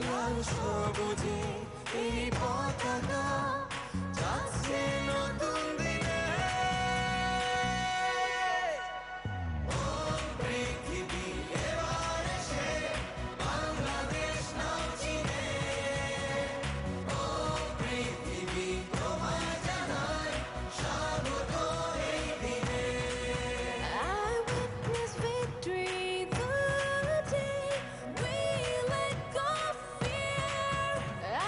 লাল সবুজে এই পতাকা যাচ্ছে নতুন দিনে। ও পৃথিবী এবার এসে বাংলাদেশ নাও চিনে। ও পৃথিবী তোমায় জানায় স্বাগত এই দিনে। I witness victory the day we let go fear.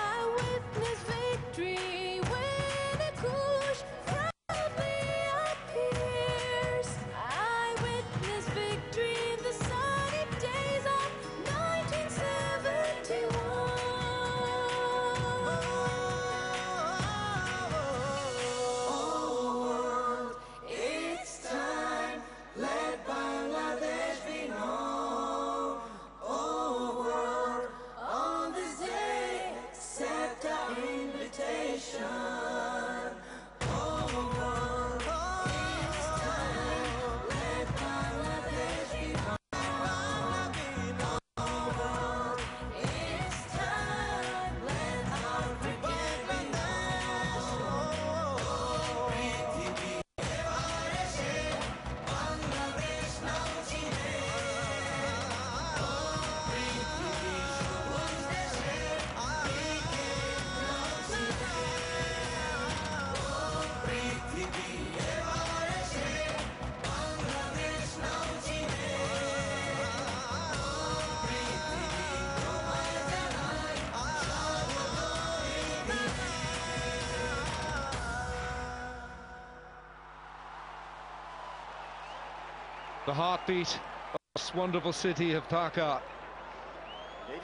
I witness victory when a Kush proudly appears. I witness victory in the sunny days of 1971. Oh world, it's time, let Bangladesh be known. Oh world, on this day, accept our invitation. Oh world, it's time, let Bangladesh be known. Oh world, it's time, let our cricket be known. পৃথিবী এবার এসে বাংলাদেশ নাও চিনে। পৃথিবী সবুজ দেশে cricket নাও চিনে। পৃথিবী এবার এসে বাংলাদেশ নাও চিনে। পৃথিবী তোমায় জানায় স্বাগত এই দিনে। The heartbeat of this wonderful city of Dhaka,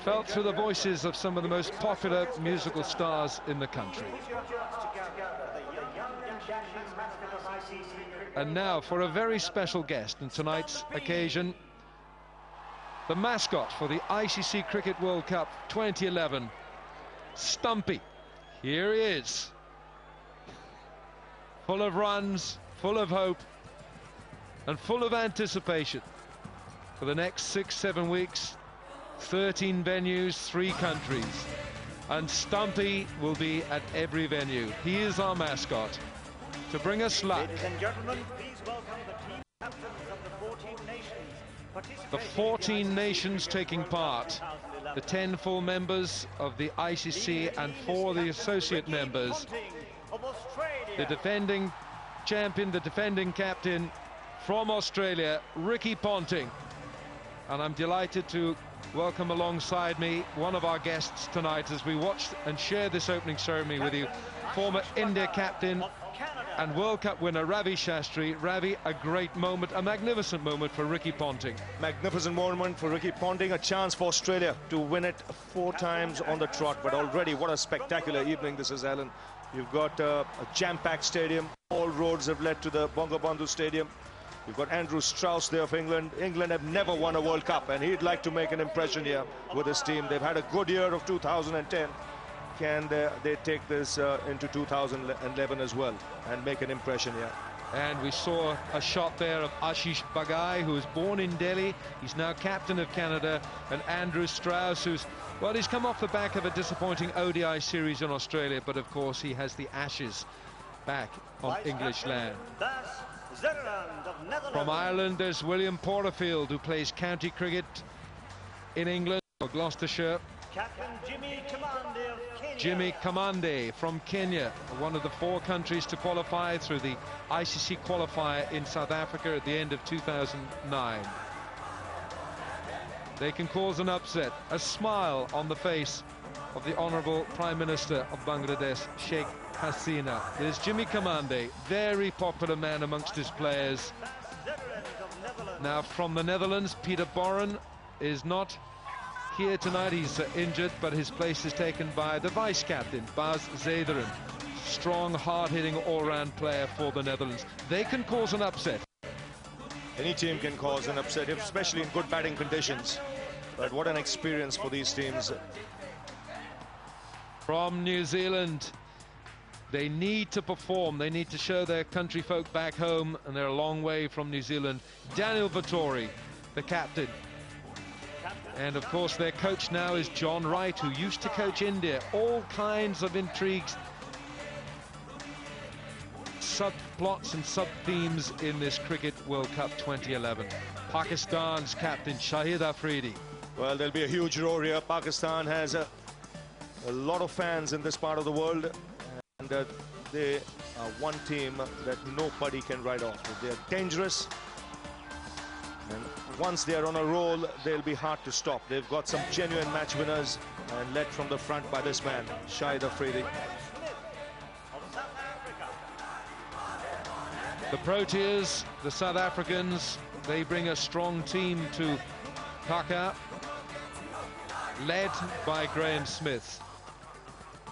felt through the voices of some of the most popular musical stars in the country. And now for a very special guest on tonight's occasion, the mascot for the ICC Cricket World Cup 2011, Stumpy. Here he is, full of runs, full of hope, and full of anticipation for the next 6-7 weeks. 13 venues, 3 countries, and Stumpy will be at every venue. He is our mascot to bring us luck. Ladies and gentlemen, please welcome the team captains of the 14 nations The 14 nations taking part, the 10 full members of the ICC and 4 the associate members, of Australia. the defending champion, the defending captain from Australia, Ricky Ponting. And I'm delighted to welcome alongside me one of our guests tonight as we watch and share this opening ceremony with you, former India captain and World Cup winner Ravi Shastri. Ravi, a great moment, a magnificent moment for Ricky Ponting. Magnificent moment for Ricky Ponting, a chance for Australia to win it 4 times on the trot. But already, what a spectacular evening this is, Alan. You've got a jam-packed stadium. All roads have led to the Bangabandhu Stadium. You've got Andrew Strauss there of England. England have never won a World Cup, and he'd like to make an impression here with his team. They've had a good year of 2010. Can they take this into 2011 as well and make an impression here? And we saw a shot there of Ashish Bagai, who was born in Delhi. He's now captain of Canada. And Andrew Strauss, well, he's come off the back of a disappointing ODI series in Australia, but of course he has the Ashes back on English land. From Ireland, there's William Porterfield, who plays county cricket in England for Gloucestershire. Captain Jimmy Kamande of Kenya. Jimmy Kamande from Kenya, one of the 4 countries to qualify through the ICC qualifier in South Africa at the end of 2009. They can cause an upset. A smile on the face of the Honourable Prime Minister of Bangladesh, Sheikh Hasina. There's Jimmy Kamande, very popular man amongst his players. Now from the Netherlands, Peter Boren is not here tonight. He's injured, but his place is taken by the vice-captain, Bas Zederen. Strong, hard-hitting, all-round player for the Netherlands. They can cause an upset. Any team can cause an upset, especially in good batting conditions. But what an experience for these teams. From New Zealand, they need to perform. They need to show their country folk back home, and they're a long way from New Zealand. Daniel Vettori, the captain. And of course their coach now is John Wright, who used to coach India. All kinds of intrigues, subplots and sub-themes in this Cricket World Cup 2011. Pakistan's captain Shahid Afridi. Well, there'll be a huge roar here. Pakistan has a lot of fans in this part of the world, and they are one team that nobody can write off. They're dangerous, and once they're on a roll, they'll be hard to stop. They've got some genuine match winners, and led from the front by this man, Shahid Afridi. The Proteas, the South Africans, they bring a strong team to Dhaka, led by Graham Smith.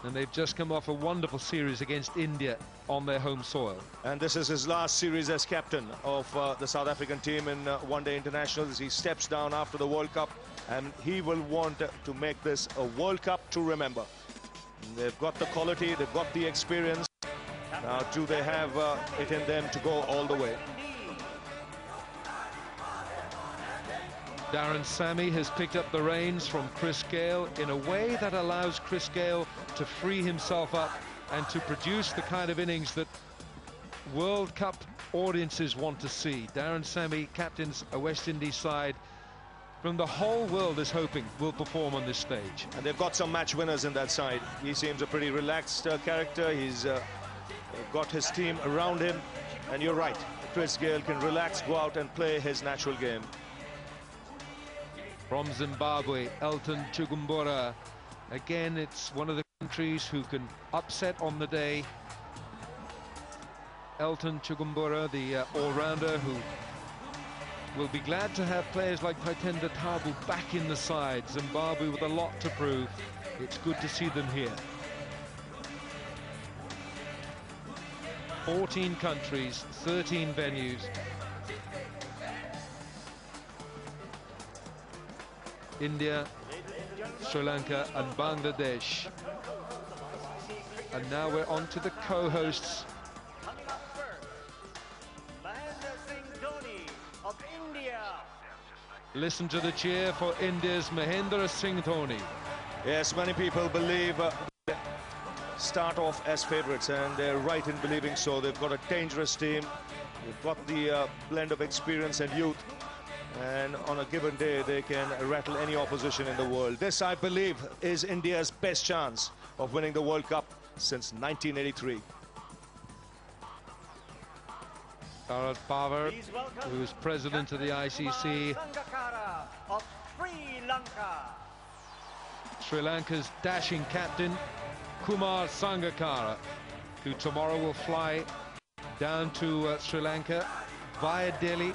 And they've just come off a wonderful series against India on their home soil. And this is his last series as captain of the South African team in one-day internationals. He steps down after the World Cup, and he will want to make this a World Cup to remember. They've got the quality, they've got the experience. Now, do they have it in them to go all the way? Darren Sammy has picked up the reins from Chris Gayle in a way that allows Chris Gayle to free himself up and to produce the kind of innings that World Cup audiences want to see. Darren Sammy captains a West Indies side from the whole world is hoping will perform on this stage. And they've got some match winners in that side. He seems a pretty relaxed character. He's got his team around him, and you're right, Chris Gayle can relax, go out and play his natural game. From Zimbabwe, Elton Chugumbura. Again, it's one of the countries who can upset on the day. Elton Chugumbura, the all-rounder, who will be glad to have players like Taitenda Tabu back in the side. Zimbabwe with a lot to prove. It's good to see them here. 14 countries, 13 venues. India, Sri Lanka and Bangladesh. And now we're on to the co-hosts. Coming up first, Mahendra Singh Dhoni of India. Listen to the cheer for India's Mahendra Singh Dhoni. Yes, many people believe they start off as favourites, and they're right in believing so. They've got a dangerous team. They've got the blend of experience and youth. And on a given day, they can rattle any opposition in the world. This, I believe, is India's best chance of winning the World Cup since 1983. Sharad Pawar, Please welcome who is president of the ICC. Sangakkara of Sri Lanka. Sri Lanka's dashing captain, Kumar Sangakkara, who tomorrow will fly down to Sri Lanka via Delhi,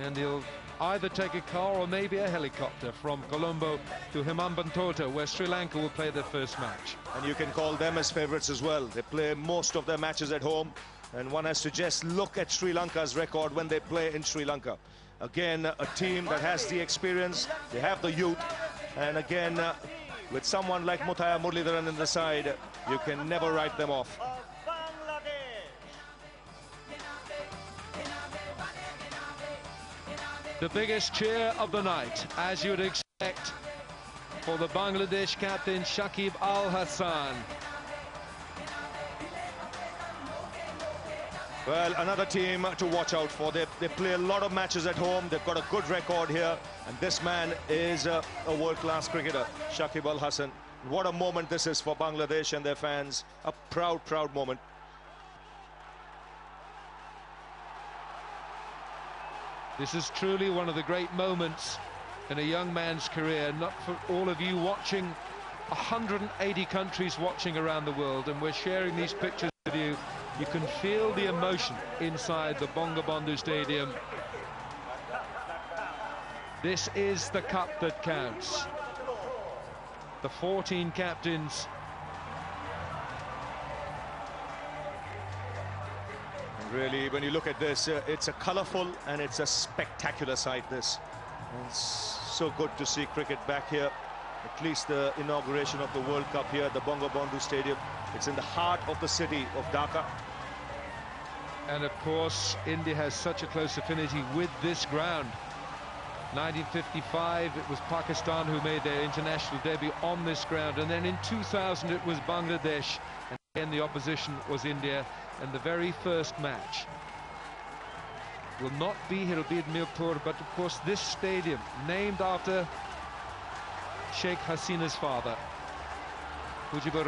and he'll either take a car or maybe a helicopter from Colombo to Hambantota, where Sri Lanka will play their first match. And you can call them as favourites as well. They play most of their matches at home, and one has to just look at Sri Lanka's record when they play in Sri Lanka. Again, a team that has the experience, they have the youth, and again, with someone like Muttiah Muralidharan in the side, you can never write them off. Of Bangladesh. The biggest cheer of the night, as you'd expect, for the Bangladesh captain Shakib Al Hasan. Well, another team to watch out for. They play a lot of matches at home. They've got a good record here. And this man is a world-class cricketer, Shakib Al Hasan. What a moment this is for Bangladesh and their fans. A proud, proud moment. This is truly one of the great moments in a young man's career. Not for all of you watching, 180 countries watching around the world, and we're sharing these pictures with you. You can feel the emotion inside the Bangabandhu Stadium. This is the cup that counts. The 14 captains. Really, when you look at this, it's a colourful and it's a spectacular sight, this. And it's so good to see cricket back here. At least the inauguration of the World Cup here at the Bangabandhu Stadium. It's in the heart of the city of Dhaka. And of course, India has such a close affinity with this ground. 1955, it was Pakistan who made their international debut on this ground, and then in 2000 it was Bangladesh, and again the opposition was India. And the very first match will not be here, it'll be at Mirpur, but of course this stadium, named after Sheikh Hasina's father, Mujibur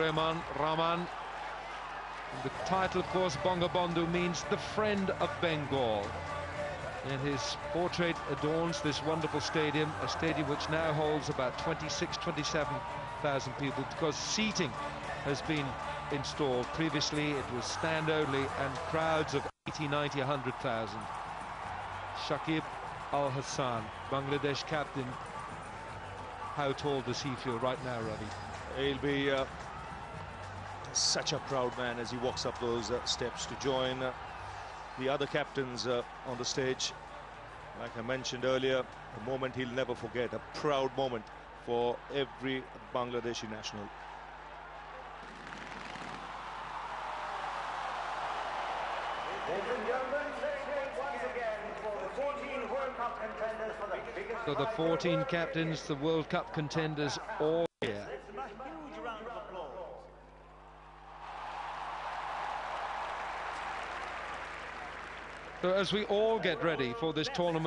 Rahman. And the title, of course, Bangabandhu, means the friend of Bengal. And his portrait adorns this wonderful stadium, a stadium which now holds about 27,000 people, because seating has been installed. Previously it was stand only, and crowds of 80, 90, 100,000. Shakib Al Hasan, Bangladesh captain, how tall does he feel right now, Ravi? He'll be such a proud man as he walks up those steps to join the other captains on the stage. Like I mentioned earlier, a moment he'll never forget, a proud moment for every Bangladeshi national. Ladies and gentlemen, let's wait once again for the 14 World Cup contenders for the biggest... So the 14 captains, the World Cup contenders, all here. Let's give a huge round of applause. So as we all get ready for this tournament